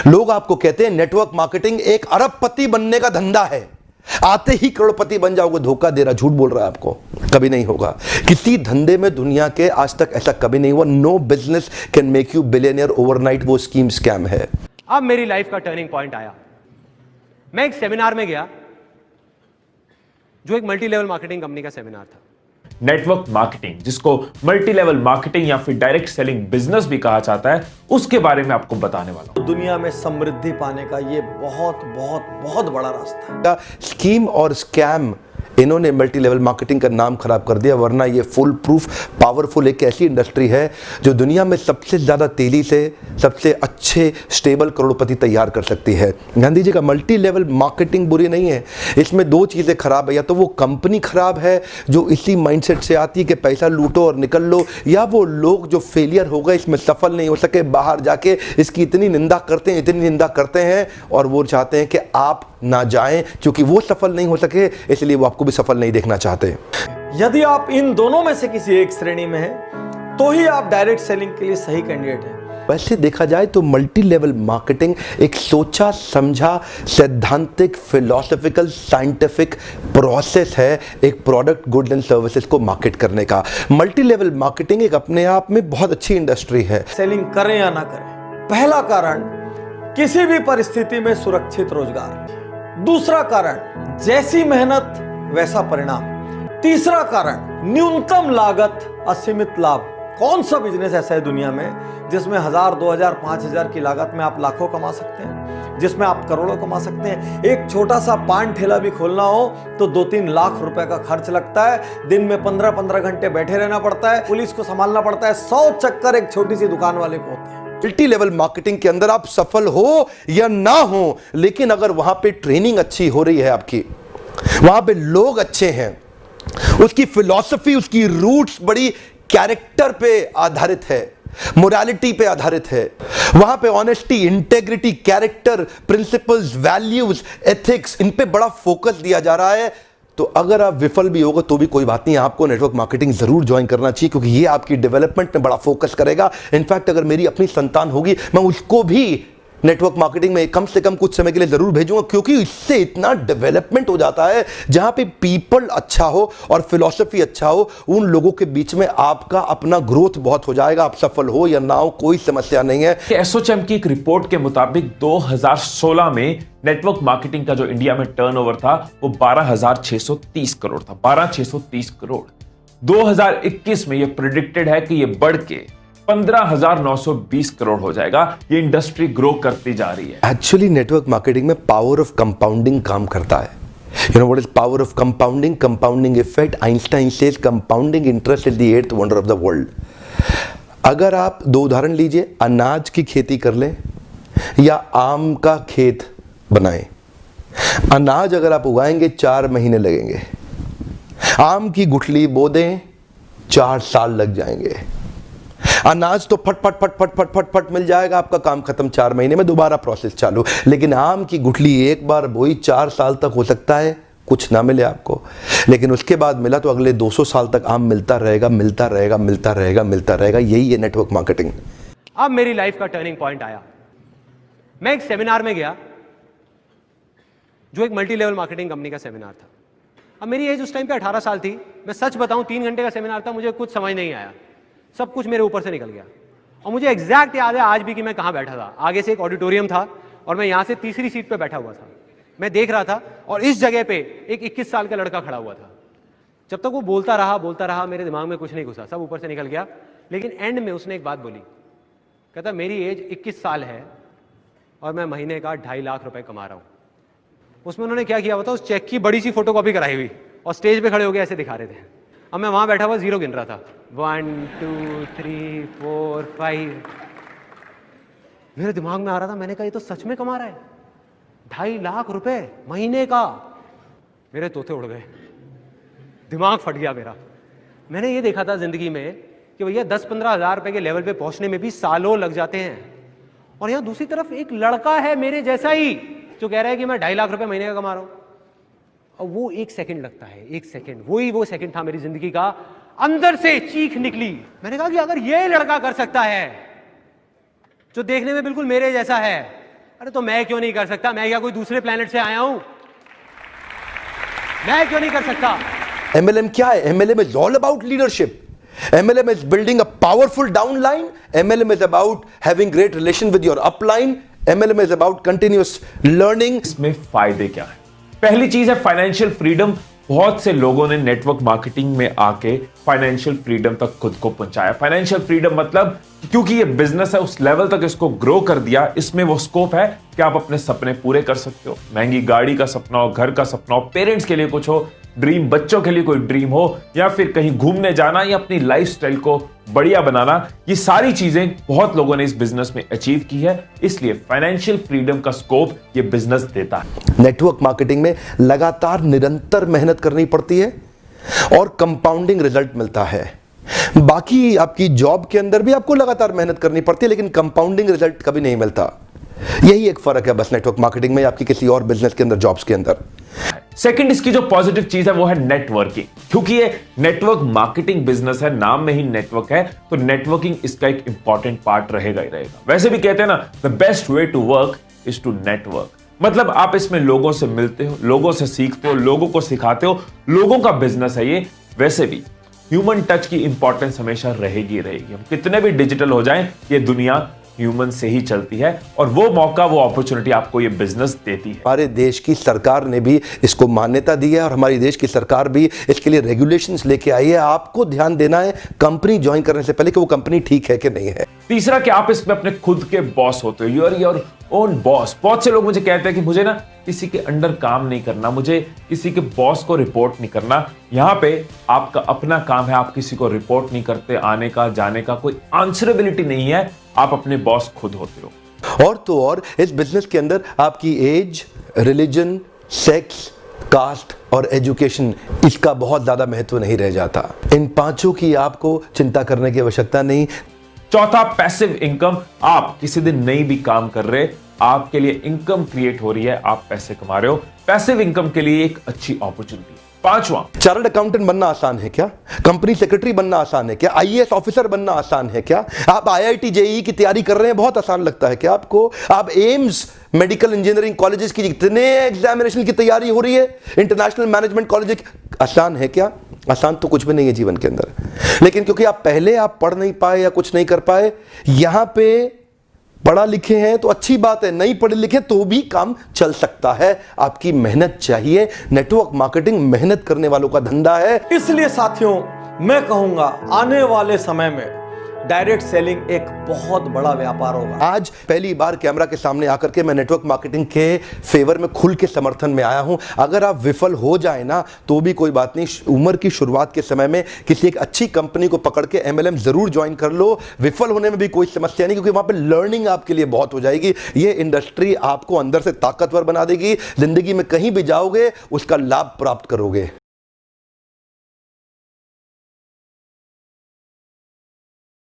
लोग आपको कहते हैं नेटवर्क मार्केटिंग एक अरबपति बनने का धंधा है, आते ही करोड़पति बन जाओगे। धोखा दे रहा, झूठ बोल रहा है आपको, कभी नहीं होगा। किसी धंधे में दुनिया के आज तक ऐसा कभी नहीं हुआ। No business can make you billionaire overnight. वो स्कीम स्कैम है। अब मेरी लाइफ का टर्निंग पॉइंट आया। मैं एक सेमिनार में गया जो एक मल्टी लेवल मार्केटिंग कंपनी का सेमिनार था। नेटवर्क मार्केटिंग, जिसको मल्टी लेवल मार्केटिंग या फिर डायरेक्ट सेलिंग बिजनेस भी कहा जाता है, उसके बारे में आपको बताने वाला हूं। दुनिया में समृद्धि पाने का ये बहुत बहुत बहुत बड़ा रास्ता है। स्कीम और स्कैम, इन्होंने मल्टी लेवल मार्केटिंग का नाम खराब कर दिया, वरना ये फुल प्रूफ पावरफुल एक ऐसी इंडस्ट्री है जो दुनिया में सबसे ज़्यादा तेजी से सबसे अच्छे स्टेबल करोड़पति तैयार कर सकती है। ध्यान दीजिएगा, मल्टी लेवल मार्केटिंग बुरी नहीं है, इसमें दो चीज़ें खराब है। या तो वो कंपनी खराब है जो इसी माइंडसेट से आती है कि पैसा लूटो और निकल लो, या वो लोग जो फेलियर हो गए, इसमें सफल नहीं हो सके, बाहर जाके इसकी इतनी निंदा करते हैं, इतनी निंदा करते हैं, और वो चाहते हैं कि आप ना जाएं, क्योंकि वो सफल नहीं हो सके, इसलिए वो आपको भी सफल नहीं देखना चाहते। यदि आप इन दोनों में से किसी एक श्रेणी में हैं, तो ही आप डायरेक्ट सेलिंग के लिए सही कैंडिडेट हैं। वैसे देखा जाए तो मल्टी लेवल मार्केटिंग एक सोचा समझा सैद्धांतिक फिलोसॉफिकल साइंटिफिक प्रोसेस है एक प्रोडक्ट गुड एंड सर्विसेज को मार्केट करने का। मल्टी लेवल मार्केटिंग एक अपने आप में बहुत अच्छी इंडस्ट्री है। सेलिंग करें या ना करें, पहला कारण किसी भी परिस्थिति में सुरक्षित रोजगार, दूसरा कारण जैसी मेहनत वैसा परिणाम, तीसरा कारण न्यूनतम लागत असीमित लाभ। कौन सा बिजनेस ऐसा है दुनिया में जिसमें 1000, 2000, 5000 की लागत में आप लाखों कमा सकते हैं, जिसमें आप करोड़ों कमा सकते हैं। एक छोटा सा पान ठेला भी खोलना हो तो 2-3 लाख रुपए का खर्च लगता है। दिन में 15-15 घंटे बैठे रहना पड़ता है, पुलिस को संभालना पड़ता है, 100 चक्कर एक छोटी सी दुकान वाले को होते हैं। मल्टी लेवल मार्केटिंग के अंदर आप सफल हो या ना हो, लेकिन अगर वहां पे ट्रेनिंग अच्छी हो रही है, आपकी वहां पे लोग अच्छे हैं, उसकी फिलॉसफी, उसकी रूट्स बड़ी कैरेक्टर पे आधारित है, मोरालिटी पे आधारित है, वहां पे honesty, integrity, character, principles, values, ethics, इन पे बड़ा फोकस दिया जा रहा है, तो अगर आप विफल भी होगा तो भी कोई बात नहीं, आपको नेटवर्क मार्केटिंग जरूर ज्वाइन करना चाहिए, क्योंकि ये आपकी डेवलपमेंट में बड़ा फोकस करेगा। इनफैक्ट अगर मेरी अपनी संतान होगी, मैं उसको भी नेटवर्क मार्केटिंग में कम से कम कुछ समय के लिए जरूर भेजूंगा, क्योंकि इससे इतना डेवलपमेंट हो जाता है। जहां पे पीपल अच्छा हो और फिलॉसफी अच्छा हो, उन लोगों के बीच में आपका अपना ग्रोथ बहुत हो जाएगा। आप सफल हो या ना हो, कोई समस्या नहीं है। एसोचैम की एक रिपोर्ट के मुताबिक 2016 में नेटवर्क मार्केटिंग का जो इंडिया में टर्नओवर था वो 12,630 करोड़ था। 12,630 करोड़। 2021 में यह प्रेडिक्टेड है कि यह बढ़ के 15,920 करोड़ हो जाएगा। ये इंडस्ट्री ग्रो करती जा रही है। एक्चुअली नेटवर्क मार्केटिंग में पावर ऑफ कंपाउंडिंग काम करता है। You know what is power of compounding? Compounding effect. Einstein says compounding interest is the 8th wonder of the world. अगर आप दो उदाहरण लीजिए, अनाज की खेती कर लें या आम का खेत बनाएं। अनाज अगर आप उगाएंगे 4 महीने लगेंगे, आम की गुठली बो दें 4 साल लग जाएंगे। अनाज तो फट फट फट फट फट फट फट मिल जाएगा, आपका काम खत्म, 4 महीने में दोबारा प्रोसेस चालू। लेकिन आम की गुठली एक बार बोई 4 साल तक हो सकता है कुछ ना मिले आपको, लेकिन उसके बाद मिला तो अगले 200 साल तक आम मिलता रहेगा, मिलता रहेगा, मिलता रहेगा, मिलता रहेगा। यही है नेटवर्क मार्केटिंग। अब मेरी लाइफ का टर्निंग पॉइंट आया। मैं एक सेमिनार में गया जो एक मल्टी लेवल मार्केटिंग कंपनी का सेमिनार था। अब मेरी एज उस टाइम पे 18 साल थी। मैं सच बताऊं, 3 घंटे का सेमिनार था, मुझे कुछ समझ नहीं आया, सब कुछ मेरे ऊपर से निकल गया। और मुझे एग्जैक्ट याद है आज भी कि मैं कहां बैठा था। आगे से एक ऑडिटोरियम था और मैं यहां से तीसरी सीट पे बैठा हुआ था। मैं देख रहा था और इस जगह पे एक 21 साल का लड़का खड़ा हुआ था। जब तक वो बोलता रहा, मेरे दिमाग में कुछ नहीं घुसा, सब ऊपर से निकल गया। लेकिन एंड में उसने एक बात बोली, कहता मेरी एज 21 साल है और मैं महीने का 2.5 लाख रुपए कमा रहा हूं। उसमें उन्होंने क्या किया होता, उस चेक की बड़ी सी फोटोकॉपी कराई हुई और स्टेज पे खड़े हो गए ऐसे दिखा रहे थे। अब मैं वहां बैठा हुआ जीरो गिन रहा था, 1 2 3 4 5। मेरे दिमाग में आ रहा था, मैंने कहा ये तो सच में कमा रहा है 2.5 लाख रुपए महीने का। मेरे तोते उड़ गए, दिमाग फट गया मेरा। मैंने ये देखा था जिंदगी में कि भैया 10-15 हज़ार रुपए के लेवल पे पहुंचने में भी सालों लग जाते हैं, और यहां दूसरी तरफ एक लड़का है मेरे जैसा ही जो कह रहा है कि मैं 2.5 लाख रुपए महीने का कमा रहा हूं। और वो 1 सेकंड लगता है, 1 सेकंड, वो सेकंड था मेरी जिंदगी का। अंदर से चीख निकली। मैंने कहा कि अगर ये लड़का कर सकता है जो देखने में बिल्कुल मेरे जैसा है, अरे तो मैं क्यों नहीं कर सकता? मैं क्या कोई दूसरे प्लेनेट से आया हूं? मैं क्यों नहीं कर सकता? MLM क्या है? MLM is all about leadership. MLM is building a powerful downline. MLM is about having great relation with your upline. MLM is about continuous learning. इसमें फायदे क्या है? पहली चीज है फाइनेंशियल फ्रीडम। बहुत से लोगों ने नेटवर्क मार्केटिंग में आके फाइनेंशियल फ्रीडम तक खुद को पहुंचाया। फाइनेंशियल फ्रीडम मतलब क्योंकि ये बिजनेस है, उस लेवल तक इसको ग्रो कर दिया। इसमें वो स्कोप है कि आप अपने सपने पूरे कर सकते हो। महंगी गाड़ी का सपना हो, घर का सपना हो, पेरेंट्स के लिए कुछ हो, ड्रीम, बच्चों के लिए कोई ड्रीम हो, या फिर कहीं घूमने जाना या अपनी लाइफस्टाइल को बढ़िया बनाना, ये सारी चीजें बहुत लोगों ने इस बिजनेस में अचीव की है। इसलिए फाइनेंशियल फ्रीडम का स्कोप ये बिजनेस देता है। नेटवर्क मार्केटिंग में लगातार निरंतर मेहनत करनी पड़ती है और कंपाउंडिंग रिजल्ट मिलता है। बाकी आपकी जॉब के अंदर भी आपको लगातार मेहनत करनी पड़ती है, लेकिन कंपाउंडिंग रिजल्ट कभी नहीं मिलता। यही एक फर्क है बस नेटवर्क मार्केटिंग में आपकी किसी और बिजनेस के अंदर, जॉब्स के अंदर। सेकंड, इसकी जो पॉजिटिव चीज है वो है नेटवर्किंग। क्योंकि ये नेटवर्क मार्केटिंग बिजनेस है, नाम में ही नेटवर्क है, तो नेटवर्किंग इसका एक इंपॉर्टेंट पार्ट रहेगा ही रहेगा। वैसे भी कहते हैं ना, the best way to work is to network. मतलब आप इसमें लोगों से मिलते हो, लोगों से सीखते हो, लोगों को सिखाते हो, लोगों का बिजनेस है ये। वैसे भी ह्यूमन टच की इंपॉर्टेंस हमेशा रहेगी रहेगी। हम कितने भी डिजिटल हो जाएं, ये दुनिया ह्यूमन से ही चलती है, और वो मौका, वो अपॉर्चुनिटी आपको ये बिजनेस देती है। हमारे देश की सरकार ने भी इसको मान्यता दी है और हमारी देश की सरकार भी इसके लिए रेगुलेशंस लेके आई है। आपको ध्यान देना है कंपनी ज्वाइन करने से पहले कि वो कंपनी ठीक है कि नहीं है। तीसरा कि आप इसमें अपने खुद के बॉस होते हो, you are your own boss. बहुत से लोग मुझे कहते हैं कि मुझे ना किसी के अंडर काम नहीं करना, मुझे किसी के बॉस को रिपोर्ट नहीं करना। यहां पे आपका अपना काम है, आप किसी को रिपोर्ट नहीं करते, आने का जाने का कोई आंसरेबिलिटी नहीं है, आप अपने बॉस खुद होते हो। और तो और इस बिजनेस के अंदर आपकी एज, रिलीजन, सेक्स, कास्ट और एजुकेशन, इसका बहुत ज्यादा महत्व नहीं रह जाता। इन पांचों की आपको चिंता करने की आवश्यकता नहीं। चौथा, पैसिव इनकम। आप किसी दिन नहीं भी काम कर रहे, आपके लिए इनकम क्रिएट हो रही है, आप पैसे कमा रहे हो, पैसिव इनकम के लिए एक अच्छी अपॉर्चुनिटी। पांचवा, चार्टर्ड अकाउंटेंट बनना आसान है क्या? कंपनी सेक्रेटरी बनना आसान है क्या? IAS ऑफिसर बनना आसान है क्या? आप IIT JEE की तैयारी कर रहे हैं, बहुत आसान लगता है क्या आपको? आप एम्स मेडिकल इंजीनियरिंग कॉलेजेस की जितने एग्जामिनेशन की तैयारी हो रही है, इंटरनेशनल मैनेजमेंट कॉलेज, आसान है क्या? आसान तो कुछ भी नहीं है जीवन के अंदर। लेकिन क्योंकि आप पहले पढ़ नहीं पाए या कुछ नहीं कर पाए, यहां पे पढ़ा लिखे हैं तो अच्छी बात है, नहीं पढ़े लिखे तो भी काम चल सकता है। आपकी मेहनत चाहिए। नेटवर्क मार्केटिंग मेहनत करने वालों का धंधा है। इसलिए साथियों, मैं कहूंगा आने वाले समय में डायरेक्ट सेलिंग एक बहुत बड़ा व्यापार होगा। आज पहली बार कैमरा के सामने आकर के मैं नेटवर्क मार्केटिंग के फेवर में खुल के समर्थन में आया हूं। अगर आप विफल हो जाए ना तो भी कोई बात नहीं, उम्र की शुरुआत के समय में किसी एक अच्छी कंपनी को पकड़ के MLM जरूर ज्वाइन कर लो। विफल होने में भी कोई समस्या नहीं, क्योंकि वहां पे लर्निंग आपके लिए बहुत हो जाएगी। ये इंडस्ट्री आपको अंदर से ताकतवर बना देगी। जिंदगी में कहीं भी जाओगे उसका लाभ प्राप्त करोगे।